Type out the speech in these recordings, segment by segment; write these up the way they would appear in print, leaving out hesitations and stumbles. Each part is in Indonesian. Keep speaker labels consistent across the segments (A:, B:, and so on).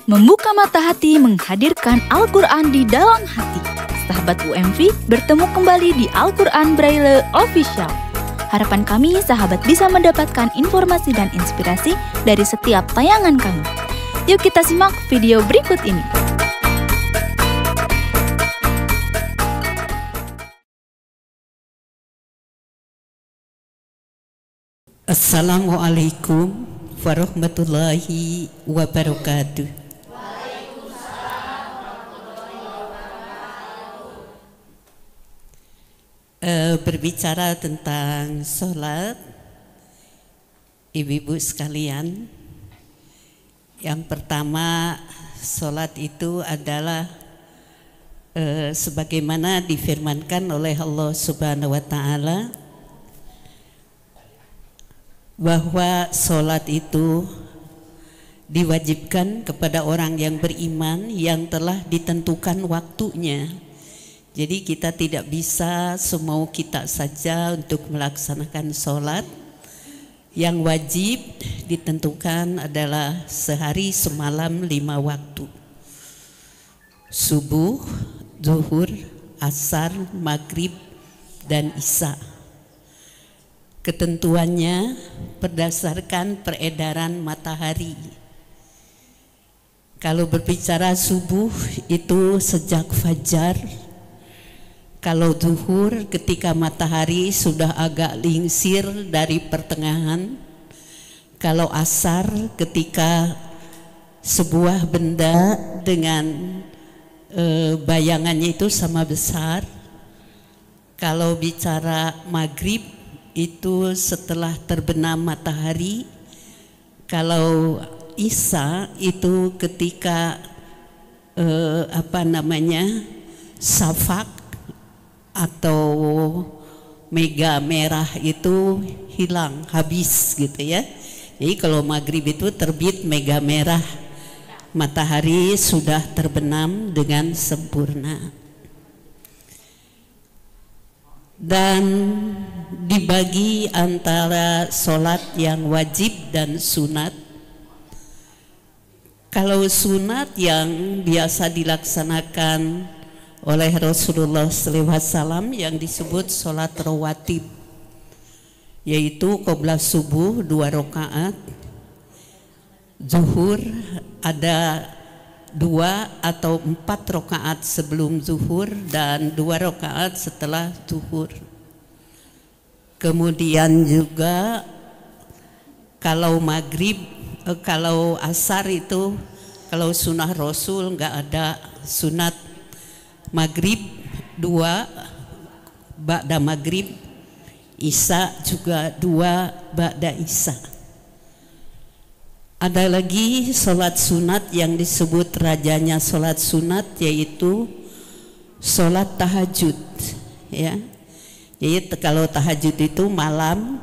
A: Membuka mata hati menghadirkan Al-Quran di dalam hati. Sahabat UMV bertemu kembali di Al-Quran Braille Official. Harapan kami sahabat bisa mendapatkan informasi dan inspirasi dari setiap tayangan kami. Yuk kita simak video berikut ini.
B: Assalamualaikum warahmatullahi wabarakatuh. Berbicara tentang sholat, ibu-ibu sekalian, yang pertama sholat itu adalah sebagaimana difirmankan oleh Allah Subhanahu wa Ta'ala, bahwa sholat itu diwajibkan kepada orang yang beriman yang telah ditentukan waktunya. Jadi kita tidak bisa semau kita saja untuk melaksanakan sholat. Yang wajib ditentukan adalah sehari semalam 5 waktu: subuh, zuhur, asar, maghrib, dan isya. Ketentuannya berdasarkan peredaran matahari. Kalau berbicara subuh itu sejak fajar. Kalau zuhur ketika matahari sudah agak lingsir dari pertengahan. Kalau asar ketika sebuah benda dengan bayangannya itu sama besar. Kalau bicara maghrib itu setelah terbenam matahari. Kalau isya itu ketika safak atau mega merah itu hilang, habis gitu ya. Jadi kalau maghrib itu terbit mega merah, matahari sudah terbenam dengan sempurna. Dan dibagi antara sholat yang wajib dan sunat. Kalau sunat yang biasa dilaksanakan oleh Rasulullah SAW yang disebut sholat rawatib, yaitu qobla subuh 2 rakaat, zuhur ada 2 atau 4 rakaat sebelum zuhur dan 2 rakaat setelah zuhur. Kemudian juga kalau maghrib, kalau asar itu, kalau sunnah Rasul nggak ada sunat maghrib 2 ba'da maghrib, isya juga 2 ba'da isya. Ada lagi sholat sunat yang disebut rajanya sholat sunat, yaitu sholat tahajud ya. Jadi kalau tahajud itu malam,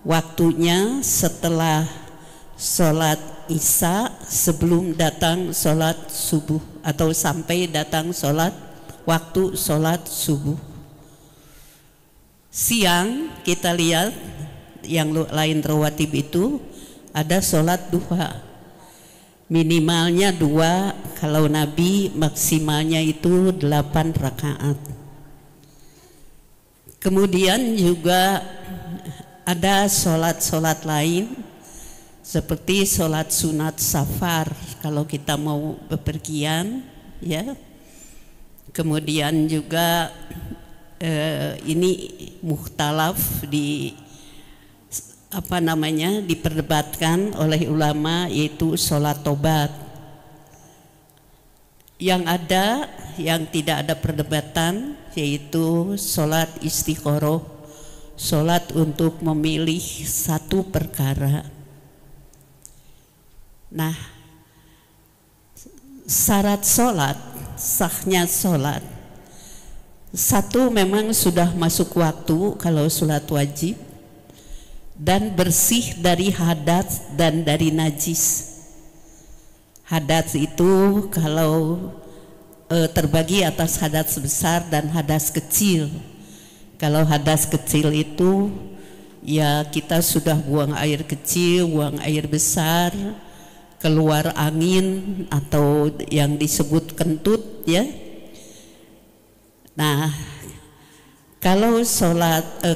B: waktunya setelah sholat isya sebelum datang sholat subuh atau sampai datang waktu sholat subuh. Siang kita lihat yang lain rawatib itu ada sholat duha, minimalnya 2, kalau Nabi maksimalnya itu 8 rakaat. Kemudian juga ada sholat-sholat lain seperti sholat sunat safar kalau kita mau bepergian ya. Kemudian juga ini mukhtalaf diperdebatkan oleh ulama, yaitu sholat tobat. Yang ada, yang tidak ada perdebatan, yaitu sholat istikharah, sholat untuk memilih satu perkara. Nah, syarat sholat, sahnya sholat, satu memang sudah masuk waktu kalau sholat wajib, dan bersih dari hadas dan dari najis. Hadas itu kalau terbagi atas hadas besar dan hadas kecil. Kalau hadas kecil itu ya kita sudah buang air kecil, buang air besar, keluar angin atau yang disebut kentut ya. Nah, kalau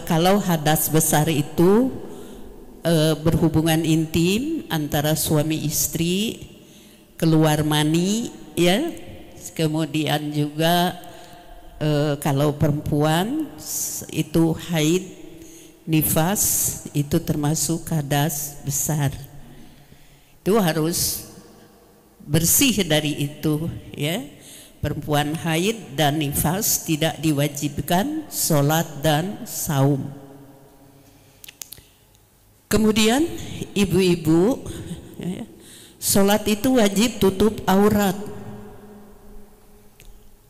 B: kalau hadas besar itu berhubungan intim antara suami istri, keluar mani ya, kemudian juga kalau perempuan itu haid, nifas, itu termasuk hadas besar. Itu harus bersih dari itu ya. Perempuan haid dan nifas tidak diwajibkan sholat dan saum. Kemudian ibu-ibu, sholat itu wajib tutup aurat.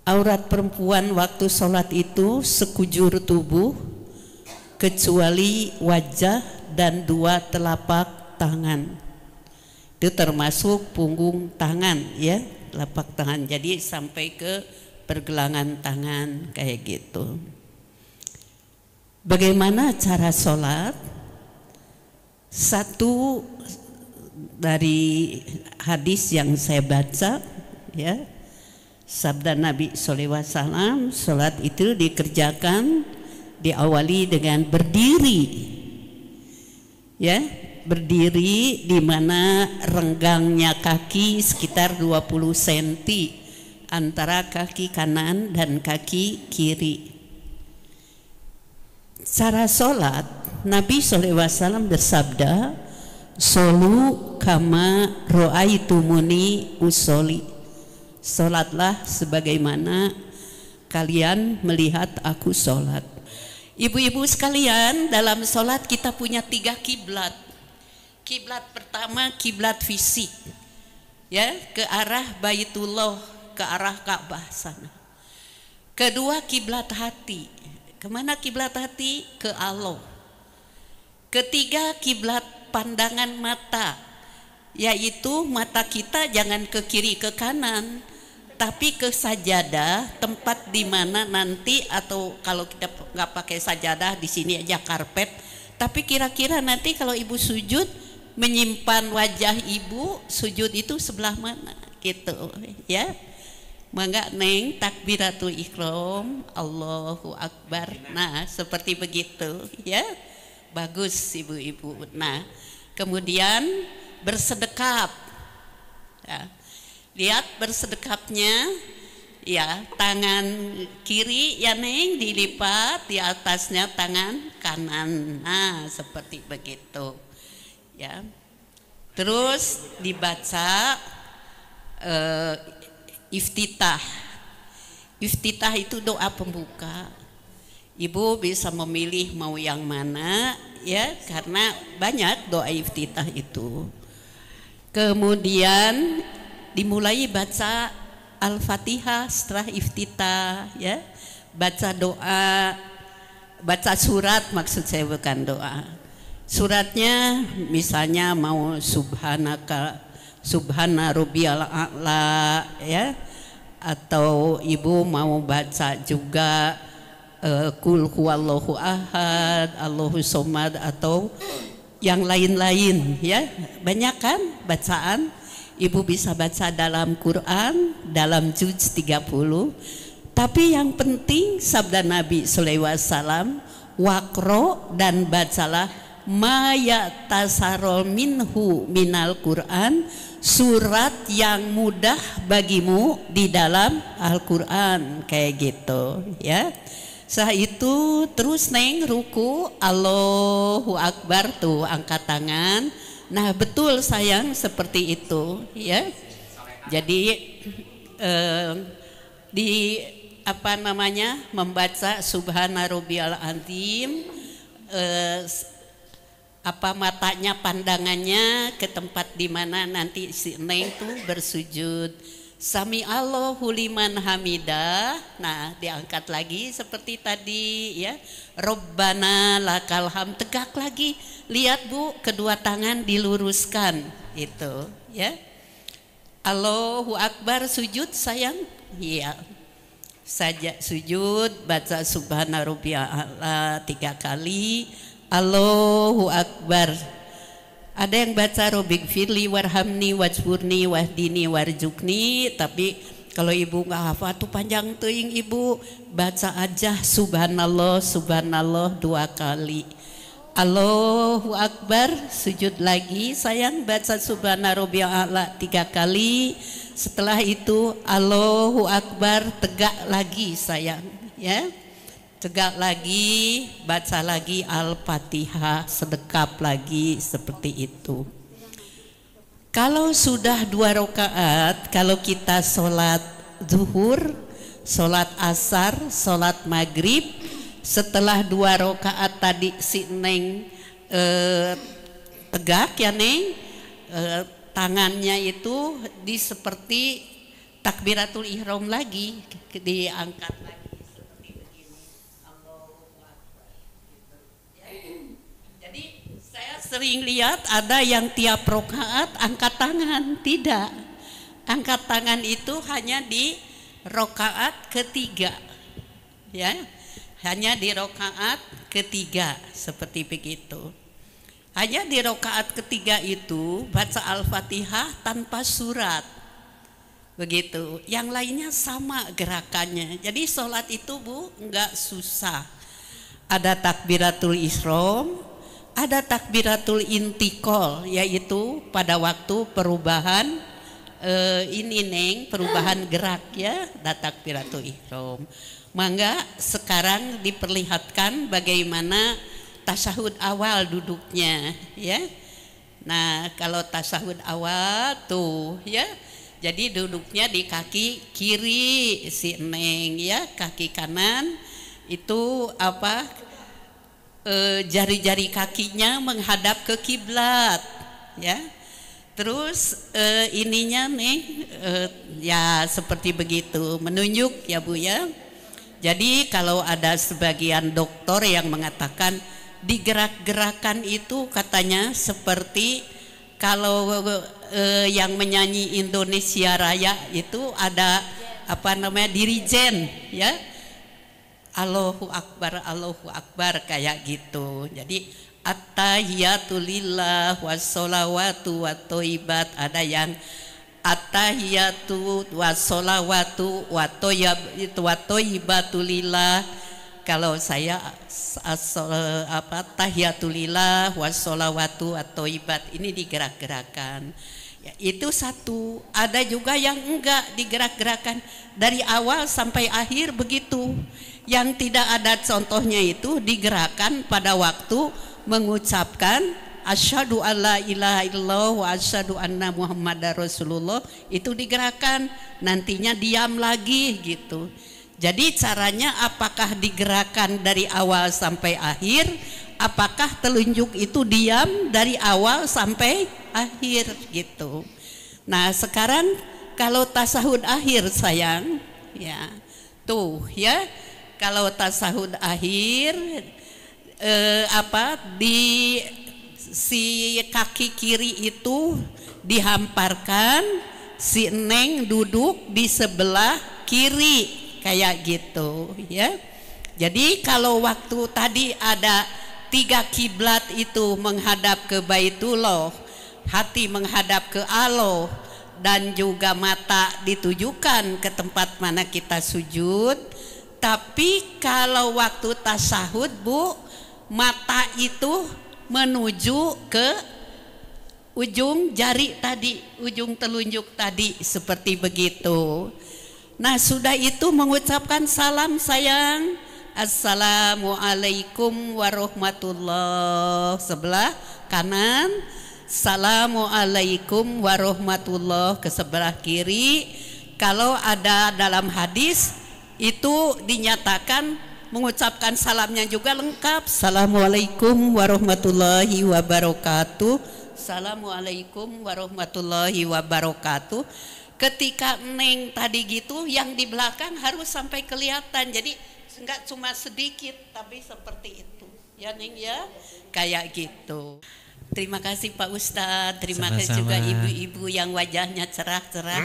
B: Aurat perempuan waktu sholat itu sekujur tubuh kecuali wajah dan 2 telapak tangan. Itu termasuk punggung tangan ya, telapak tangan. Jadi sampai ke pergelangan tangan kayak gitu. Bagaimana cara sholat? Satu dari hadis yang saya baca ya, sabda Nabi SAW, sholat itu dikerjakan diawali dengan berdiri ya, berdiri di mana renggangnya kaki sekitar 20 cm antara kaki kanan dan kaki kiri. Cara sholat Nabi SAW bersabda, "Sholu kama ro'aitumuni usolli." Sholatlah sebagaimana kalian melihat aku sholat. Ibu-ibu sekalian, dalam sholat kita punya 3 kiblat. Kiblat pertama kiblat fisik, ya, ke arah Baitullah, ke arah Ka'bah sana. Kedua kiblat hati. Kemana kiblat hati? Ke Allah. Ketiga kiblat pandangan mata, yaitu mata kita jangan ke kiri ke kanan, tapi ke sajadah, tempat di mana nanti, atau kalau kita nggak pakai sajadah di sini aja karpet, tapi kira-kira nanti kalau ibu sujud menyimpan wajah ibu, sujud itu sebelah mana gitu ya. Mangga neng takbiratul ihram, Allahu Akbar. Nah seperti begitu ya. Bagus ibu-ibu. Nah kemudian bersedekap ya. Lihat bersedekapnya ya, tangan kiri ya neng dilipat, di atasnya tangan kanan. Nah seperti begitu ya. Terus dibaca iftitah. Iftitah itu doa pembuka. Ibu bisa memilih mau yang mana ya, karena banyak doa iftitah itu. Kemudian dimulai baca Al-Fatihah setelah iftitah ya. Baca doa, baca surat, maksud saya bukan doa. Suratnya misalnya mau subhanaka, subhana rabbiyal a'la ya, atau ibu mau baca juga Qul huwallahu ahad, Allahu somad, atau yang lain-lain ya. Banyak kan bacaan. Ibu bisa baca dalam Quran, dalam juz 30. Tapi yang penting sabda Nabi SAW, waqro, dan bacalah ma yatasarol minhu minal Quran, surat yang mudah bagimu di dalam Al-Quran kayak gitu ya. Setelah itu terus neng ruku, Allahu Akbar, tuh angkat tangan. Nah betul sayang seperti itu ya. Jadi di apa namanya, membaca subhana rabbiyal azim, apa matanya, pandangannya ke tempat di mana nanti si neng tuh bersujud. Sami Allahu liman hamidah. Nah diangkat lagi seperti tadi ya. Robbana lakal hamd, tegak lagi. Lihat bu, kedua tangan diluruskan itu ya. Allahu Akbar, sujud sayang. Iya. Saja sujud, baca subhana rabbiyal a'la 3 kali. Allahu Akbar. Ada yang baca Robik firli warhamni wajburni wahdini warjukni, tapi kalau ibu nggak hafal tuh panjang teuing ibu, baca aja subhanallah subhanallah 2 kali. Allahu Akbar, sujud lagi sayang, baca subhana rabbiyal a'la 3 kali. Setelah itu Allahu Akbar, tegak lagi sayang ya. Tegak lagi, baca lagi Al-Fatihah, sedekap lagi seperti itu. Kalau sudah 2 rakaat, kalau kita sholat zuhur, sholat asar, sholat maghrib, setelah 2 rakaat tadi si Neng tegak ya Neng, tangannya itu seperti takbiratul ihram lagi, diangkat lagi seperti begini. Allahu Akbar. Jadi saya sering lihat ada yang tiap rakaat angkat tangan, tidak. Angkat tangan itu hanya di rakaat ketiga, ya. Hanya di rakaat ketiga seperti begitu. Hanya di rakaat ketiga itu baca Al-Fatihah tanpa surat. Begitu. Yang lainnya sama gerakannya. Jadi sholat itu Bu enggak susah. Ada takbiratul ihram, ada takbiratul intikal, yaitu pada waktu perubahan ini Neng, perubahan gerak ya, ada takbiratul ihram. Mangga sekarang diperlihatkan bagaimana tasyahud awal duduknya ya. Nah, kalau tasyahud awal tuh ya. Jadi duduknya di kaki kiri si Neng ya, kaki kanan itu apa? Jari-jari kakinya menghadap ke kiblat ya. Terus ininya Neng ya seperti begitu, menunjuk ya Bu ya. Jadi kalau ada sebagian dokter yang mengatakan digerak-gerakan itu katanya seperti kalau yang menyanyi Indonesia Raya itu ada apa namanya dirijen ya, Allahu Akbar kayak gitu. Jadi at-tahiyatu lillah wassolawatu wattoibat, ada yang at-tahiyatu wassolawatu wattoibatu lillah. Kalau saya tahiyatulillah wassolawatu wattoibat, ini digerak-gerakan ya, itu satu. Ada juga yang enggak digerak-gerakan dari awal sampai akhir begitu. Yang tidak ada contohnya itu digerakkan pada waktu mengucapkan asyhadu alla ilaha illallah wa asyhadu anna muhammadar rasulullah, itu digerakkan, nantinya diam lagi gitu. Jadi caranya apakah digerakkan dari awal sampai akhir, apakah telunjuk itu diam dari awal sampai akhir gitu. Nah sekarang kalau tasahud akhir sayang ya, tuh ya, kalau tasahud akhir di si kaki kiri itu dihamparkan, si Neng duduk di sebelah kiri kayak gitu ya. Jadi kalau waktu tadi ada 3 kiblat itu menghadap ke Baitullah, hati menghadap ke Allah, dan juga mata ditujukan ke tempat mana kita sujud. Tapi kalau waktu tasahud Bu, mata itu menuju ke ujung jari tadi, ujung telunjuk tadi, seperti begitu. Nah sudah itu mengucapkan salam sayang, assalamualaikum warahmatullah, sebelah kanan, assalamualaikum warahmatullah ke sebelah kiri. Kalau ada dalam hadis itu dinyatakan mengucapkan salamnya juga lengkap, assalamualaikum warahmatullahi wabarakatuh, assalamualaikum warahmatullahi wabarakatuh. Ketika Neng tadi gitu, yang di belakang harus sampai kelihatan, jadi enggak cuma sedikit tapi seperti itu ya Neng ya, kayak gitu. Terima kasih Pak Ustadz, terima kasih juga ibu-ibu yang wajahnya cerah-cerah.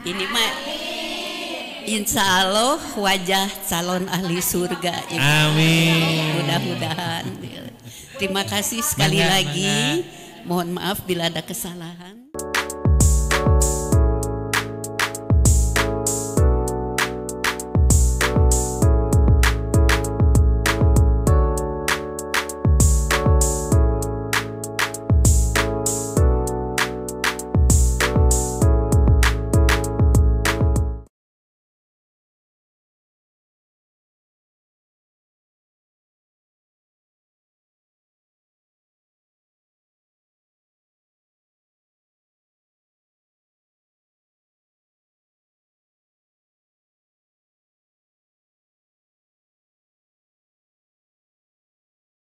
B: Ini mah insya Allah wajah calon ahli surga ibu. Amin. Mudah-mudahan. Terima kasih sekali lagi. Mohon maaf bila ada kesalahan.